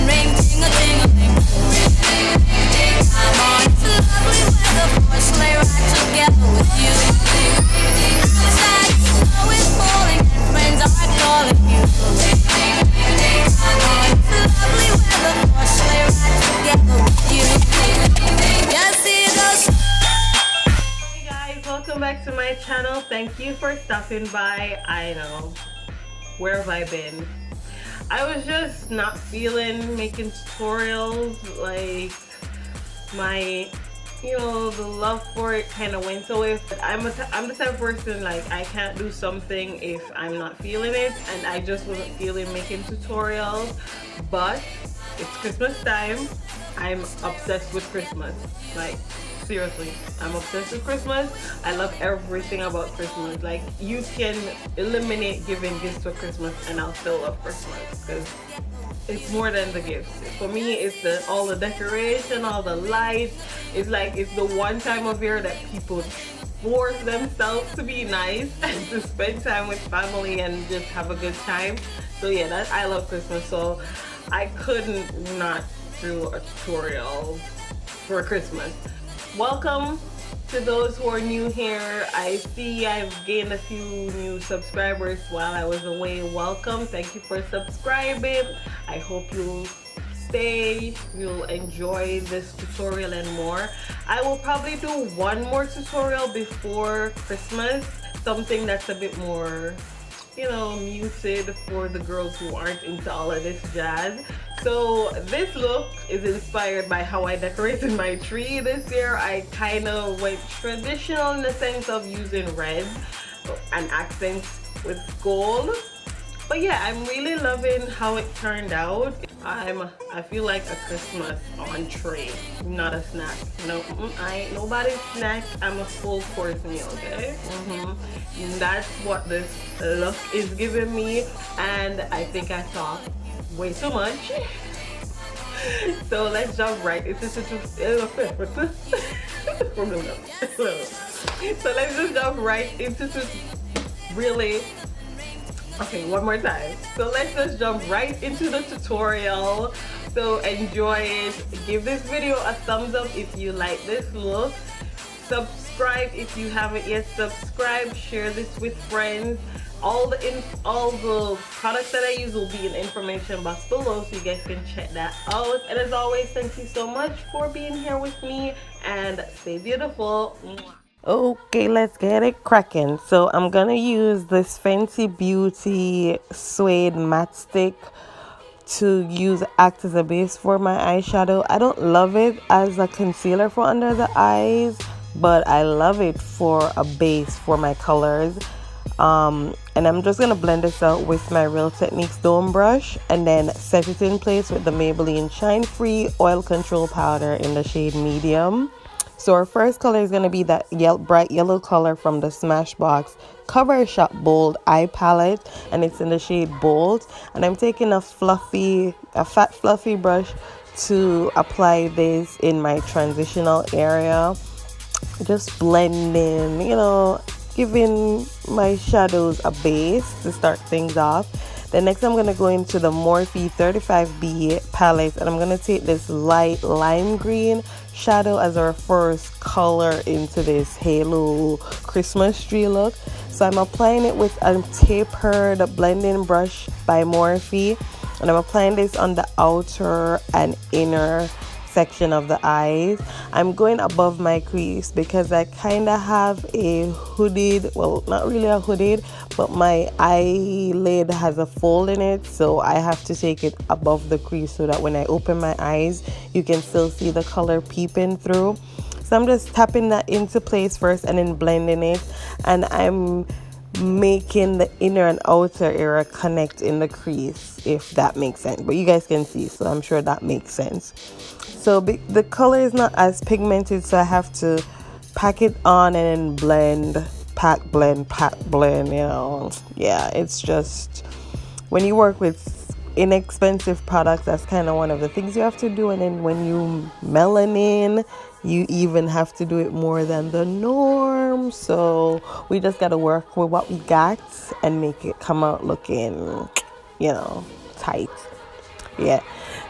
ring, ting a ting a ling. Come on, it's lovely weather for a sleigh ride together with you. Outside, snow is falling and friends are calling you. Come on, it's lovely weather for a sleigh ride together with you. Just see those. Hey guys, welcome back to my channel. Thank you for stopping by. I know, where have I been? I was just not feeling making tutorials. Like my, the love for it kind of went away. I'm the type of person, like, I can't do something if I'm not feeling it, and I just wasn't feeling making tutorials. But it's Christmas time. I'm obsessed with Christmas. Like, seriously, I'm obsessed with Christmas. I love everything about Christmas. Like, you can eliminate giving gifts for Christmas and I'll still love Christmas, because it's more than the gifts. For me, it's all the decoration, all the lights. It's like, it's the one time of year that people force themselves to be nice and to spend time with family and just have a good time. So yeah, I love Christmas. So I couldn't not do a tutorial for Christmas. Welcome to those who are new here. I see I've gained a few new subscribers while I was away. Welcome. Thank you for subscribing. I hope you'll stay, you'll enjoy this tutorial and more. I will probably do one more tutorial before Christmas, something that's a bit more, muted for the girls who aren't into all of this jazz. So this look is inspired by how I decorated my tree this year. I kind of went traditional in the sense of using red and accents with gold. But yeah, I'm really loving how it turned out. I feel like a Christmas entree, not a snack. No, I ain't nobody's snack. I'm a full course meal, okay? And that's what this look is giving me, and I think I talk way too much. So let's jump right into So let's just jump right into really. Okay, one more time. So let's just jump right into the tutorial. So enjoy it. Give this video a thumbs up if you like this look. Subscribe if you haven't yet subscribed. Share this with friends. All the products that I use will be in the information box below, so you guys can check that out. And as always, thank you so much for being here with me, and stay beautiful. Okay, let's get it cracking. So I'm gonna use this Fenty Beauty Suede Matchstick to act as a base for my eyeshadow. I don't love it as a concealer for under the eyes, but I love it for a base for my colors. And I'm just gonna blend this out with my Real Techniques Dome brush and then set it in place with the Maybelline Shine Free Oil Control Powder in the shade Medium. So our first color is going to be that bright yellow color from the Smashbox Cover Shop Bold Eye Palette, and it's in the shade Bold. And I'm taking a fat fluffy brush to apply this in my transitional area, just blending, giving my shadows a base to start things off. Then next I'm going to go into the Morphe 35B palette, and I'm going to take this light lime green shadow as our first color into this halo Christmas tree look. So I'm applying it with a tapered blending brush by Morphe, and I'm applying this on the outer and inner section of the eyes. I'm going above my crease because I kind of have a hooded, well, not really a hooded, but my eyelid has a fold in it, so I have to take it above the crease so that when I open my eyes you can still see the color peeping through. So I'm just tapping that into place first and then blending it, and I'm making the inner and outer area connect in the crease, if that makes sense, but you guys can see, so I'm sure that makes sense. So the color is not as pigmented, so I have to pack it on and then blend, pack, blend, yeah, it's just when you work with inexpensive products, that's kind of one of the things you have to do. And then when you melanin, you even have to do it more than the norm. So we just got to work with what we got and make it come out looking, tight. Yeah.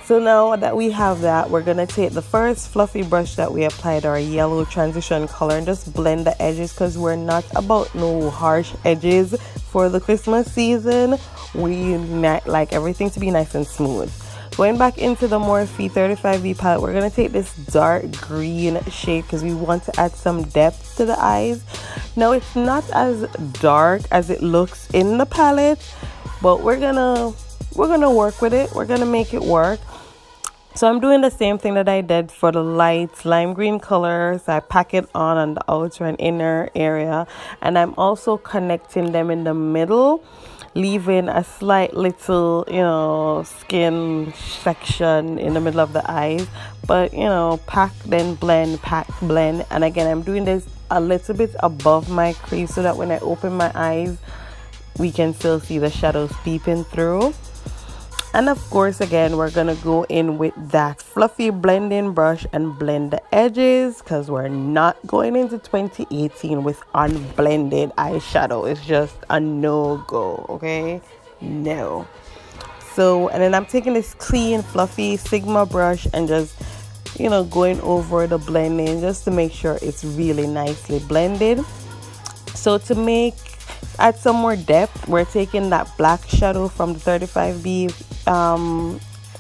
So now that we have that, we're gonna take the first fluffy brush that we applied our yellow transition color and just blend the edges, because we're not about no harsh edges for the Christmas season. We like everything to be nice and smooth. Going back into the Morphe 35B palette, we're going to take this dark green shade because we want to add some depth to the eyes. Now, it's not as dark as it looks in the palette, but we're gonna work with it. We're going to make it work. So I'm doing the same thing that I did for the light lime green color. So I pack it on the outer and inner area. And I'm also connecting them in the middle, leaving a slight little, skin section in the middle of the eyes. But, pack, then blend, pack, blend. And again, I'm doing this a little bit above my crease so that when I open my eyes, we can still see the shadows peeping through. And of course, again, we're going to go in with that fluffy blending brush and blend the edges, because we're not going into 2018 with unblended eyeshadow. It's just a no-go, okay? No. So, and then I'm taking this clean, fluffy Sigma brush and just, going over the blending just to make sure it's really nicely blended. So to add some more depth, we're taking that black shadow from the 35B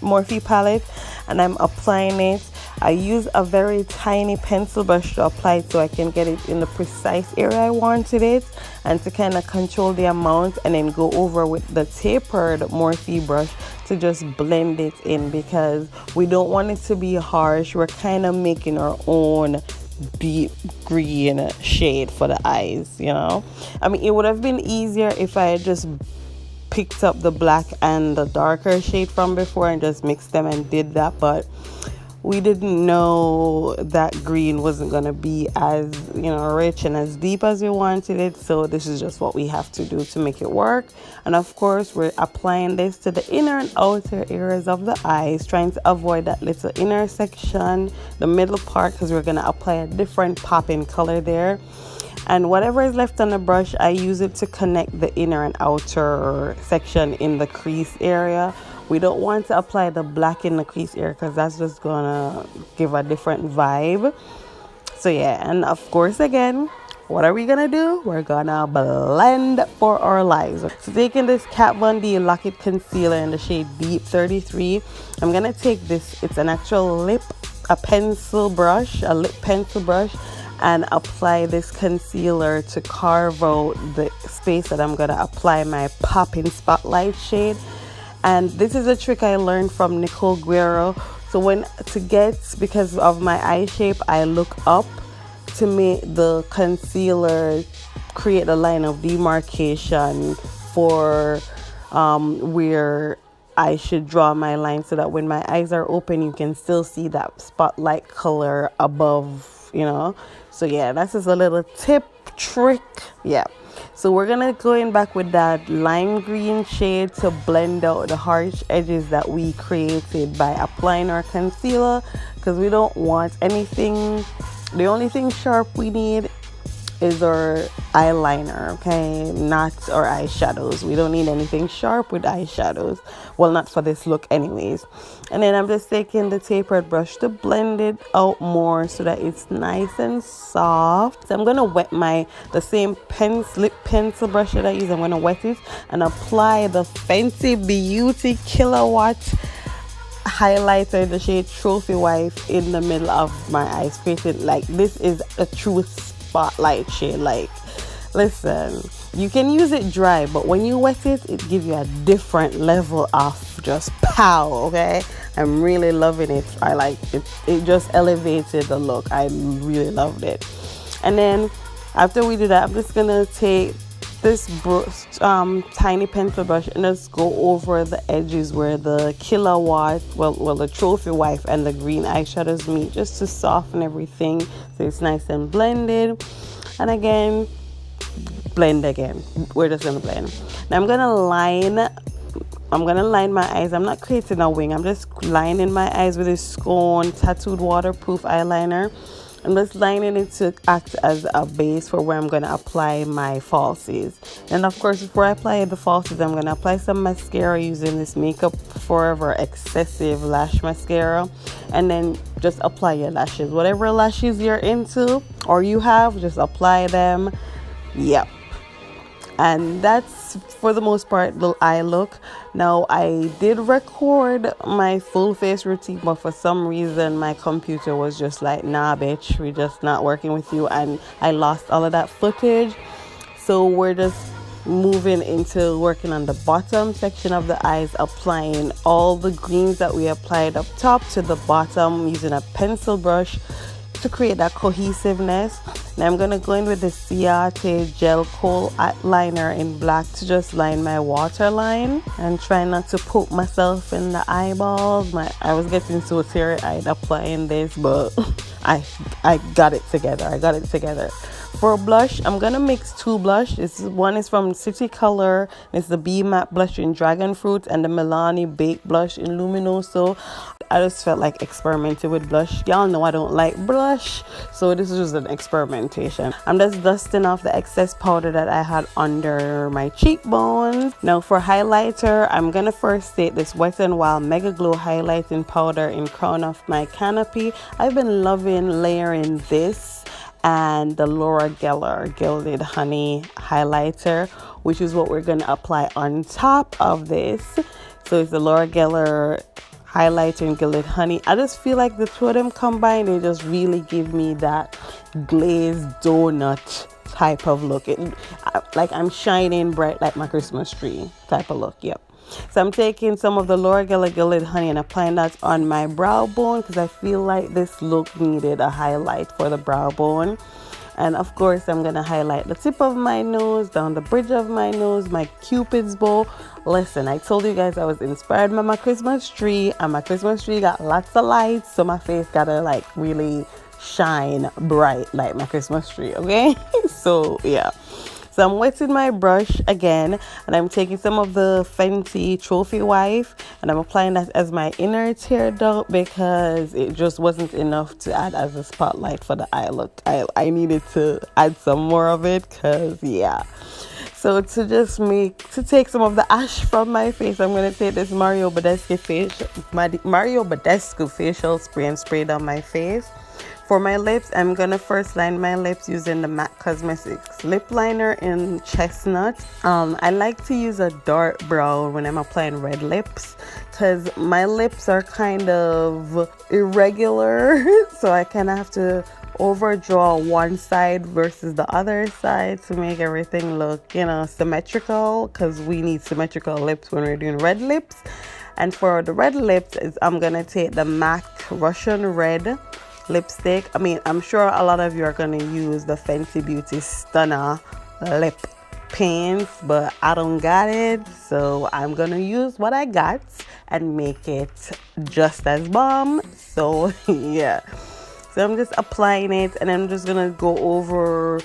Morphe palette and I'm applying it. I use a very tiny pencil brush to apply it so I can get it in the precise area I wanted it, and to kind of control the amount, and then go over with the tapered Morphe brush to just blend it in, because we don't want it to be harsh. We're kind of making our own deep green shade for the eyes, I mean, it would have been easier if I had just picked up the black and the darker shade from before and just mixed them and did that, but we didn't know that green wasn't going to be as rich and as deep as we wanted it, so this is just what we have to do to make it work. And of course, we're applying this to the inner and outer areas of the eyes, trying to avoid that little inner section, the middle part, because we're going to apply a different pop-in color there. And whatever is left on the brush, I use it to connect the inner and outer section in the crease area. We don't want to apply the black in the crease area because that's just gonna give a different vibe. So yeah, and of course, again, what are we gonna do? We're gonna blend for our lives. So taking this Kat Von D Lock It Concealer in the shade Deep 33, I'm gonna take this, it's an actual lip pencil brush, and apply this concealer to carve out the space that I'm gonna apply my Poppin' Spotlight shade. And this is a trick I learned from Nicole Guerrero. So because of my eye shape, I look up to make the concealer create a line of demarcation for where I should draw my line, so that when my eyes are open, you can still see that spotlight color above, So yeah, that's just a little trick. Yeah. So we're gonna go in back with that lime green shade to blend out the harsh edges that we created by applying our concealer, because we don't want anything. The only thing sharp we need is our eyeliner, okay, not our eyeshadows. We don't need anything sharp with eyeshadows, well, not for this look anyways. And then I'm just taking the tapered brush to blend it out more so that it's nice and soft. So I'm gonna wet the same lip pencil brush that I use. I'm gonna wet it and apply the Fenty Beauty Killawatt highlighter in the shade Trophy Wife in the middle of my eyes, creating like this is a true spotlight shade. Like, listen, you can use it dry, but when you wet it, it gives you a different level of just pow. Okay, I'm really loving it. I like it. It just elevated the look. I really loved it. And then after we do that, I'm just gonna take this tiny pencil brush and just go over the edges where the Killawatt, the Trophy Wife and the green eyeshadows meet, just to soften everything so it's nice and blended. And again, blend again. We're just gonna blend. Now I'm gonna line my eyes. I'm not creating a wing. I'm just lining my eyes with this SKONE tattooed waterproof eyeliner. I'm just lining it to act as a base for where I'm going to apply my falsies. And of course, before I apply the falsies, I'm going to apply some mascara using this Makeup Forever Excessive Lash Mascara. And then just apply your lashes. Whatever lashes you're into or you have, just apply them. Yep. And that's for the most part the eye look. Now I did record my full face routine, but for some reason my computer was just like, nah bitch, we're just not working with you, and I lost all of that footage. So we're just moving into working on the bottom section of the eyes, applying all the greens that we applied up top to the bottom using a pencil brush to create that cohesiveness. Now I'm gonna go in with the CIATE Gel Kohl Eyeliner in black to just line my waterline and try not to poke myself in the eyeballs. I was getting so teary-eyed applying this, but I got it together. For blush, I'm gonna mix two blush. One is from City Color. It's the B Matte blush in Dragon Fruit and the Milani Baked blush in Luminoso. I just felt like experimenting with blush. Y'all know I don't like blush, so this is just an experimentation. I'm just dusting off the excess powder that I had under my cheekbones. Now for highlighter, I'm gonna first take this Wet n Wild Mega Glow highlighting powder in crown of my canopy. I've been loving layering this and the Laura Geller Gilded Honey highlighter, which is what we're gonna apply on top of this. So it's the Laura Geller highlighter and Gilded Honey. I just feel like the two of them combined, they just really give me that glazed donut type of look. Like I'm shining bright like my Christmas tree type of look. Yep. So I'm taking some of the Laura Geller Gilded Honey and applying that on my brow bone because I feel like this look needed a highlight for the brow bone. And of course, I'm gonna highlight the tip of my nose, down the bridge of my nose, my Cupid's bow. Listen, I told you guys I was inspired by my Christmas tree, and my Christmas tree got lots of lights, so my face gotta like really shine bright like my Christmas tree, okay? So yeah. So I'm wetting my brush again, and I'm taking some of the Fenty Trophy Wife, and I'm applying that as my inner tear duct because it just wasn't enough to add as a spotlight for the eye look. I needed to add some more of it because, yeah. So to take some of the ash from my face, I'm going to take this Mario Badescu facial spray and spray it on my face. For my lips, I'm gonna first line my lips using the MAC Cosmetics lip liner in Chestnut. I like to use a dark brown when I'm applying red lips because my lips are kind of irregular, so I kind of have to overdraw one side versus the other side to make everything look, you know, symmetrical, because we need symmetrical lips when we're doing red lips. And for the red lips, I'm gonna take the MAC Russian Red lipstick. I mean, I'm sure a lot of you are going to use the Fenty Beauty Stunner lip paints, but I don't got it, so I'm going to use what I got and make it just as bomb. So yeah, so I'm just applying it, and I'm just going to go over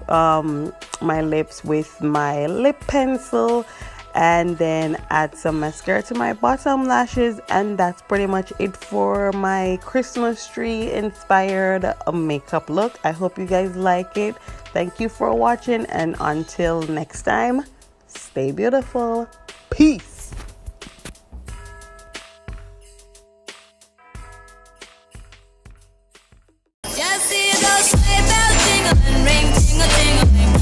my lips with my lip pencil and then add some mascara to my bottom lashes, and that's pretty much it for my Christmas tree inspired makeup look. I hope you guys like it. Thank you for watching, and until next time, stay beautiful. Peace. Just see those sleigh bells jingling, ring, ting-a-ting-a-ling.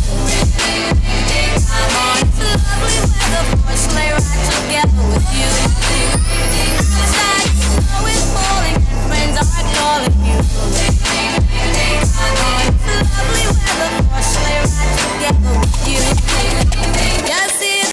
I'm on, it's a lovely weather for a sleigh ride together with you.